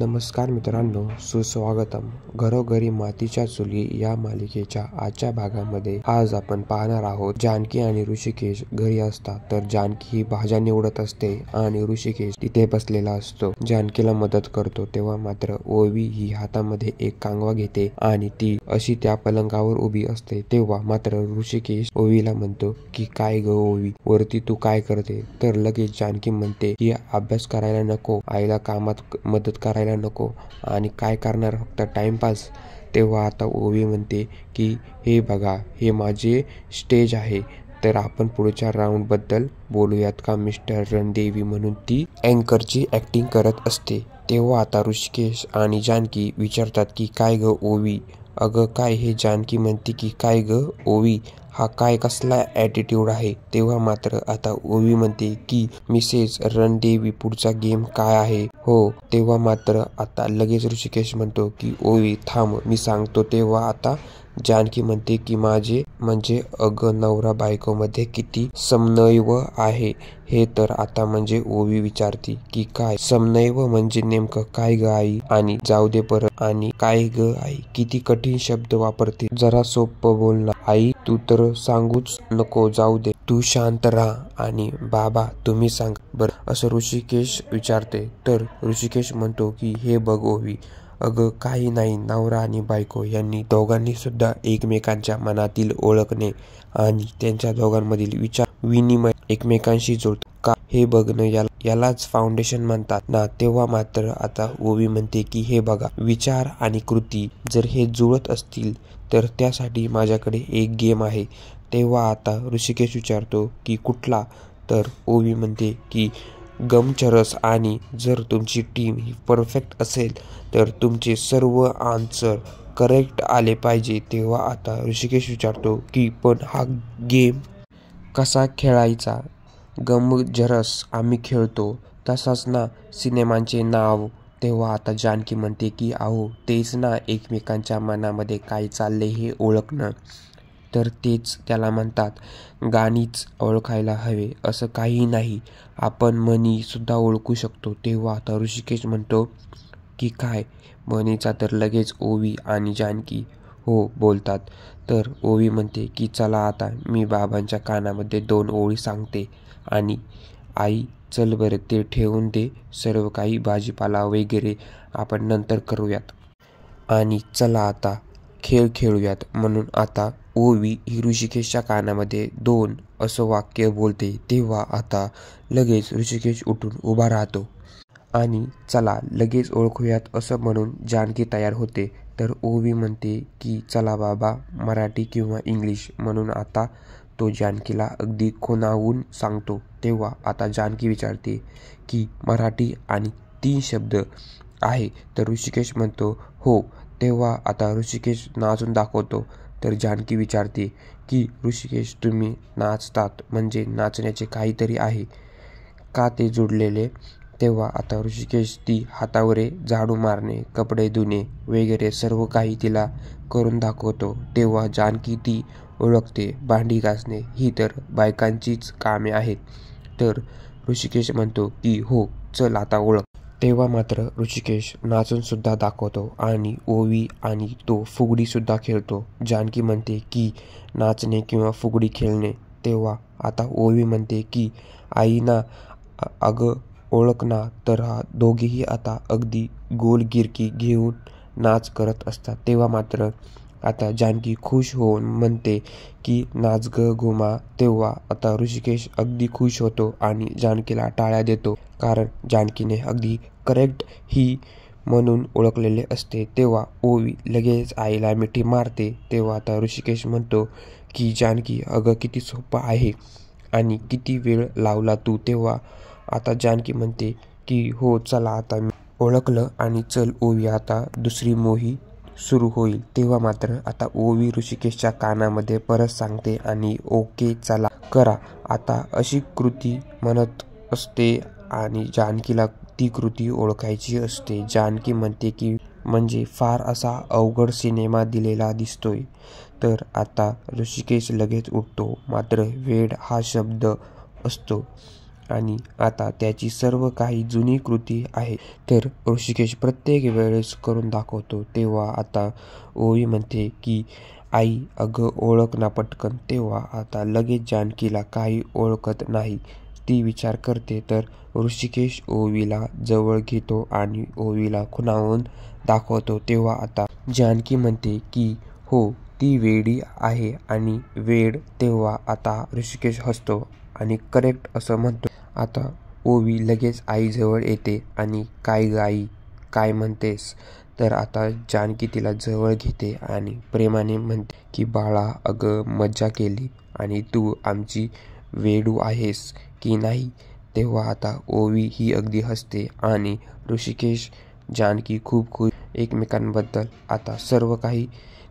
नमस्कार मित्रांनो, सुस्वागतम. घरोघरी मातीच्या चुली या मालिकेच्या आजच्या भागामध्ये आज आपण पाहणार आहोत. जानकी आणि ऋषिकेश घरी असतात तर जानकी ही भाज्या निवडत असते आणि ऋषिकेश तिथे बसलेला असतो. जानकीला मदत करतो तेव्हा मात्र ओवी ही हातामध्ये एक कांगवा घेते आणि ती अशी त्या पलंगावर उभी असते. तेव्हा मात्र ऋषिकेश ओवीला म्हणतो की काय ग ओवी, वरती तू काय करते? तर लगेच जानकी म्हणते की अभ्यास करायला नको, आईला कामात मदत करायला नको आणि काय करणार, फक्त टाइमपास. तेव्हा आता ओवी म्हणते की हे बघा, हे माझे स्टेज आहे, तर आपण पुढच्या राऊंड बद्दल बोलूयात का मिस्टर रणदेवी, म्हणून ती अँकरची ऍक्टिंग करत असते. तेव्हा आता ऋषिकेश आणि जानकी विचारतात की काय ग ओवी, अगं काय हे? जानकी म्हणते की काय ग ओवी, हा काय कसला ॲटिट्यूड आहे? तेव्हा मात्र आता ओवी म्हणते की मिसेस रणदेवी, पुढचा गेम काय आहे हो? तेव्हा मात्र आता लगेच ऋषिकेश म्हणतो की ओवी थांब, मी सांगतो. तेव्हा आता जानकी म्हणते की माझे म्हणजे अगं नवरा बायको मध्ये किती समन्वय आहे हे? तर आता म्हणजे ओवी विचारते की काय समन्वय म्हणजे नेमकं काय ग आई? आणि जाऊ दे परत, आणि काय ग आई, किती कठीण शब्द वापरते, जरा सोपं बोल ना आई, तू तर सांगूच नको, जाऊ दे, तू शांत राहा आणि बाबा तुम्ही सांग बरं, असं ऋषिकेश विचारते. तर ऋषिकेश म्हणतो की हे बघ ओवी, अगं काही नाही, नवरा आणि बायको यांनी दोघांनी सुद्धा एकमेकांच्या मनातील ओळखणे आणि त्यांच्या दोघांमधील विचार विनिमय एकमेकांशी जुळतो का हे बघणं, यालाच फाउंडेशन म्हणतात ना. तेव्हा मात्र आता ओवी म्हणते की हे बघा, विचार आणि कृती जर हे जुळत असतील तर त्यासाठी माझ्याकडे एक गेम आहे. तेव्हा आता ऋषिकेश विचारतो की कुठला? तर ओवी म्हणते की गमचरस, आणि जर तुमची टीम ही परफेक्ट असेल तर तुमचे सर्व आन्सर करेक्ट आले पाहिजे. तेव्हा आता ऋषिकेश विचारतो की पण हा गेम कसा खेळायचा? गमचरस आम्ही खेळतो तसाच ना, सिनेमांचे नाव. तेव्हा आता जानकी म्हणते की अहो तेच ना, एकमेकांच्या मनामध्ये काय चालले हे ओळखणं, तर तेच त्याला म्हणतात. गाणीच ओळखायला हवे असं काही नाही, आपण मनी सुद्धा ओळखू शकतो. तेव्हा आता ऋषिकेश म्हणतो की काय मनीचा? तर लगेच ओवी आणि जानकी हो बोलतात. तर ओवी म्हणते की चला आता मी बाबांच्या कानामध्ये 2 ओळी सांगते आणि आई चल बरं ते ठेवून दे, सर्व काही भाजीपाला वगैरे आपण नंतर करूयात आणि चला आता खेळ खेळूयात. म्हणून आता ओवी ही ऋषिकेशच्या कानामध्ये 2 असं वाक्य बोलते. तेव्हा आता लगेच ऋषिकेश उठून उभा राहतो आणि चला लगेच ओळखूयात असं म्हणून जानकी तयार होते. तर ओवी म्हणते की चला बाबा, मराठी किंवा इंग्लिश, म्हणून आता तो जानकीला अगदी खुणावून सांगतो. तेव्हा आता जानकी विचारते की मराठी आणि 3 शब्द आहे? तर ऋषिकेश म्हणतो हो. तेव्हा आता ऋषिकेश नाचून दाखवतो. तर जानकी विचारते की ऋषिकेश तुम्ही नाचतात म्हणजे नाचण्याचे काहीतरी आहे का ते जोडलेले? तेव्हा आता ऋषिकेश ती हातावरे झाडू मारणे, कपडे धुणे वगैरे सर्व काही तिला करून दाखवतो. तेव्हा जानकी ती ओळखते. भांडी घासणे ही तर बायकांचीच कामे आहेत. तर ऋषिकेश म्हणतो की हो चल आता ओळख. तेव्हा मात्र ऋषिकेश नाचून सुद्धा दाखवतो आणि ओवी आणि तो फुगडी सुद्धा खेळतो. जानकी म्हणते की नाचणे किंवा फुगडी खेळणे. तेव्हा आता ओवी म्हणते की आई ना, अगं ओळख ना. तर हा दोघेही आता अगदी गोल गिरकी घेऊन नाच करत असतात. तेव्हा मात्र आता जानकी खुश होऊन म्हणते की नाच ग घुमा. तेव्हा आता ऋषिकेश अगदी खुश होतो आणि जानकीला टाळ्या देतो, कारण जानकीने अगदी करेक्ट ही म्हणून ओळखलेले असते. तेव्हा ओवी लगेच आईला मिठी मारते. तेव्हा आता ऋषिकेश म्हणतो की जानकी अगं किती सोपं आहे आणि किती वेळ लावला तू? तेव्हा आता जानकी म्हणते की हो चला आता मी ओळखलं आणि चल ओवी आता दुसरी मोही सुरू होईल. तेव्हा मात्र आता ओवी ऋषिकेशच्या कानामध्ये परत सांगते आणि ओके चला करा आता, अशी कृती म्हणत असते आणि जानकीला ती कृती ओळखायची असते. जानकी म्हणते की म्हणजे फार असा अवघड सिनेमा दिलेला दिसतोय. तर आता ऋषिकेश लगेच उठतो. मात्र वेड हा शब्द असतो आणि आता त्याची सर्व काही जुनी कृती आहे. तर ऋषिकेश प्रत्येक वेळेस करून दाखवतो. तेव्हा आता ओवी म्हणते की आई अगं ओळख ना पटकन. तेव्हा आता लगेच जानकीला काही ओळखत नाही. ती विचार करते. तर ऋषिकेश ओवीला जवळ घेतो आणि ओवीला खुणावून दाखवतो. तेव्हा आता जानकी म्हणते की हो ती वेडी आहे आणि वेड. तेव्हा आता ऋषिकेश हसतो आणि करेक्ट असं म्हणतो. आता ओवी लगेच आईजवळ येते आणि काय ग आई काय म्हणतेस. तर आता जानकी तिला जवळ घेते आणि प्रेमाने म्हणते की बाळा अगं मज्जा केली आणि तू आमची वेडू आहेस की नाही. तेव्हा आता ओवी ही अगदी हसते आणि ऋषिकेश जानकी खूप खुश एकमेकांबद्दल. आता सर्व काही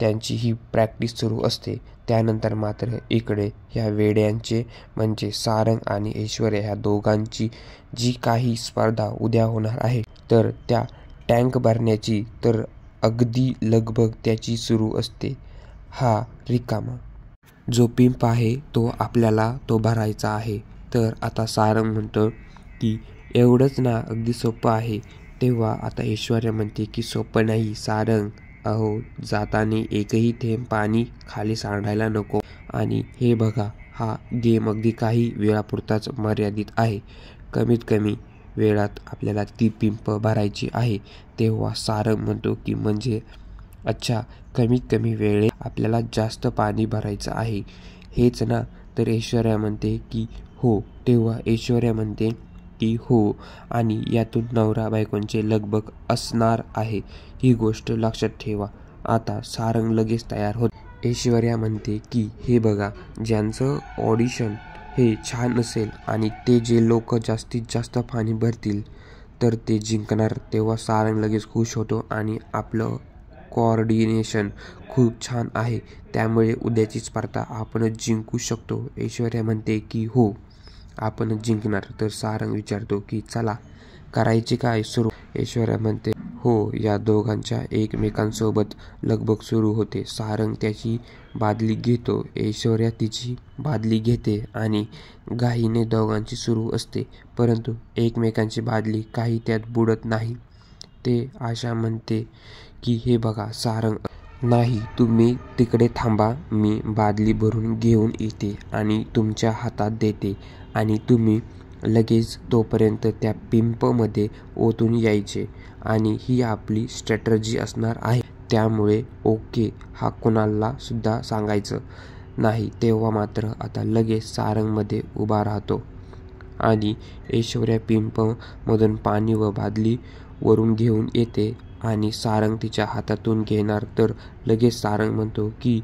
त्यांची ही प्रॅक्टिस सुरू असते. त्यानंतर मात्र इकडे ह्या वेड्यांचे म्हणजे सारंग आणि ऐश्वर्या ह्या दोघांची जी काही स्पर्धा उद्या होणार आहे तर त्या टँक भरण्याची तर अगदी लगबग त्याची सुरू असते. हा रिकामा जो पिंप आहे तो आपल्याला तो भरायचा आहे. तर आता सारंग म्हणतो की एवढंच ना अगदी सोपं आहे. तेव्हा आता ऐश्वर्या म्हणते की सोपं नाही सारंग. अहो जाताने एकही थेंब पाणी खाली सांडायला नको. आणि हे बघा हा गेम अगदी काही वेळापुरताच मर्यादित आहे. कमीत कमी वेळात आपल्याला ती पिंप भरायची आहे. तेव्हा सारंग म्हणतो की म्हणजे अच्छा कमीत कमी वेळेत आपल्याला जास्त पाणी भरायचं आहे हेच ना. तर ऐश्वर्या म्हणते की हो. तेव्हा ऐश्वर्या म्हणते की हो आणि यातून नवरा बायकोंचे लगबग असणार आहे ही गोष्ट लक्षात ठेवा. आता सारंग लगेच तयार होत. ऐश्वर्या म्हणते की हे बघा ज्यांचं ऑडिशन हे छान असेल आणि ते जे लोक जास्तीत जास्त पाणी भरतील तर ते जिंकणार. तेव्हा सारंग लगेच खुश होतो आणि आपलं कोऑर्डिनेशन खूप छान आहे त्यामुळे उद्याची स्पर्धा आपणच जिंकू शकतो. ऐश्वर्या म्हणते की हो आपणच जिंकणार. तर सारंग विचारतो की चला करायची काय सुरू. ऐश्वर्या म्हणते हो. या दोघांच्या एकमेकांसोबत लगबग सुरू होते. सारंग त्याची बादली घेतो. ऐश्वर्या तिची बादली घेते आणि घाईने दोघांची सुरू असते. परंतु एकमेकांची बादली काही त्यात बुडत नाही. ते आशा म्हणते की हे बघा सारंग नाही तुम्ही तिकडे थांबा. मी बादली भरून घेऊन येते आणि तुमच्या हातात देते आणि तुम्ही लगेच तोपर्यंत त्या पिंपमध्ये ओतून यायचे आणि ही आपली स्ट्रॅटर्जी असणार आहे. त्यामुळे ओके हा कोणाला सुद्धा सांगायचं नाही. तेव्हा मात्र आता लगेच सारंगमध्ये उभा राहतो आणि ऐश्वर्या पिंपमधून पाणी व बादली वरून घेऊन येते आणि सारंग तिच्या हातातून घेणार. तर लगेच सारंग म्हणतो की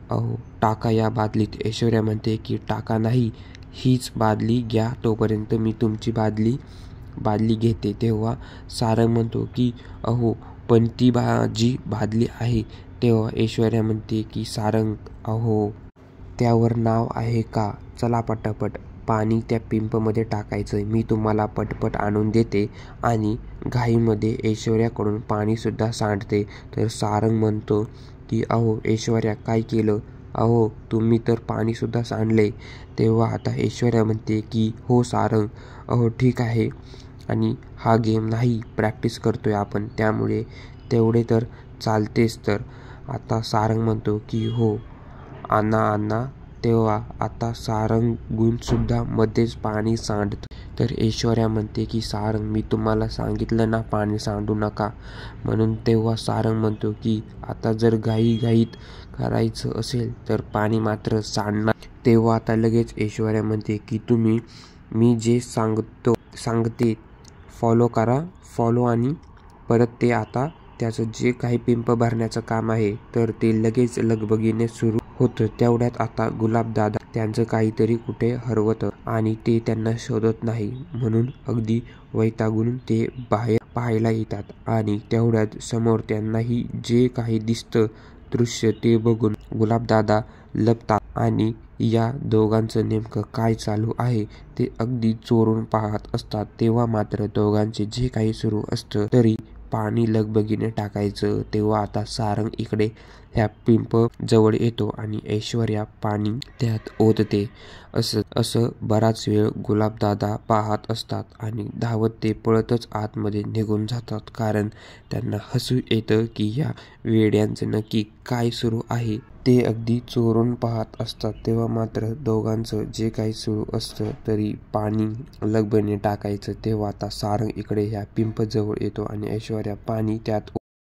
अहो टाका या बादलीत. ऐश्वर्या म्हणते की टाका नाही हीच बादली घ्या तोपर्यंत मी तुमची बादली घेते. तेव्हा सारंग म्हणतो की अहो पण ती जी बादली आहे. तेव्हा ऐश्वर्या म्हणते की सारंग अहो त्यावर नाव आहे का. चला पटापट पाणी त्या पिंपमध्ये टाकायचं. मी तुम्हाला पटपट आणून देते. आणि घाईमध्ये ऐश्वर्याकडून पाणीसुद्धा सांडते. तर सारंग म्हणतो की अहो ऐश्वर्या काय केलं. अहो तुम्ही तर पाणीसुद्धा सांडले. तेव्हा आता ऐश्वर्या म्हणते की हो सारंग अहो ठीक आहे आणि हा गेम नाही प्रॅक्टिस करतोय आपण त्यामुळे तेवढे तर चालतेच. तर आता सारंग म्हणतो की हो आणा. तेव्हा आता सारंगूनसुद्धा मध्येच पाणी सांडतं. तर ऐश्वर्या म्हणते की सारंग मी तुम्हाला सांगितलं ना पाणी सांडू नका म्हणून. तेव्हा सारंग म्हणतो की आता जर घाईघाईत करायचं असेल तर पाणी मात्र सांडणार. तेव्हा आता लगेच ऐश्वर्या म्हणते की तुम्ही मी जे सांगते फॉलो करा. आणि परत ते आता त्याचं जे काही पिंप भरण्याचं काम आहे तर ते लगेच लगबगीने सुरू होतं. तेवढ्यात आता गुलाबदादा त्यांचं काहीतरी कुठे हरवतं आणि ते त्यांना शोधत नाही म्हणून अगदी वैतागून ते बाहेर पाहायला येतात. आणि तेवढ्यात समोर त्यांनाही जे काही दिसतं दृश्य ते बघून गुलाबदादा लपतात आणि या दोघांचं नेमकं काय चालू आहे ते अगदी चोरून पाहत असतात. तेव्हा मात्र दोघांचे जे काही सुरू असतं तरी पाणी लगबगीने टाकायचं तेव्हा आता सारंग इकडे ह्या पिंप जवळ येतो आणि ऐश्वर्या पाणी त्यात ओतते. असं बराच वेळ गुलाबदादा पाहत असतात आणि धावत ते पळतच आतमध्ये निघून जातात, कारण त्यांना हसू येतं की या वेड्यांचं नक्की काय सुरू आहे. ते अगदी चोरून पाहत असतात तेव्हा मात्र दोघांचं जे काही सुरू असतं तरी पाणी लगबगीने टाकायचं तेव्हा आता सारंग इकडे ह्या पिंप जवळ येतो आणि ऐश्वर्या पाणी त्यात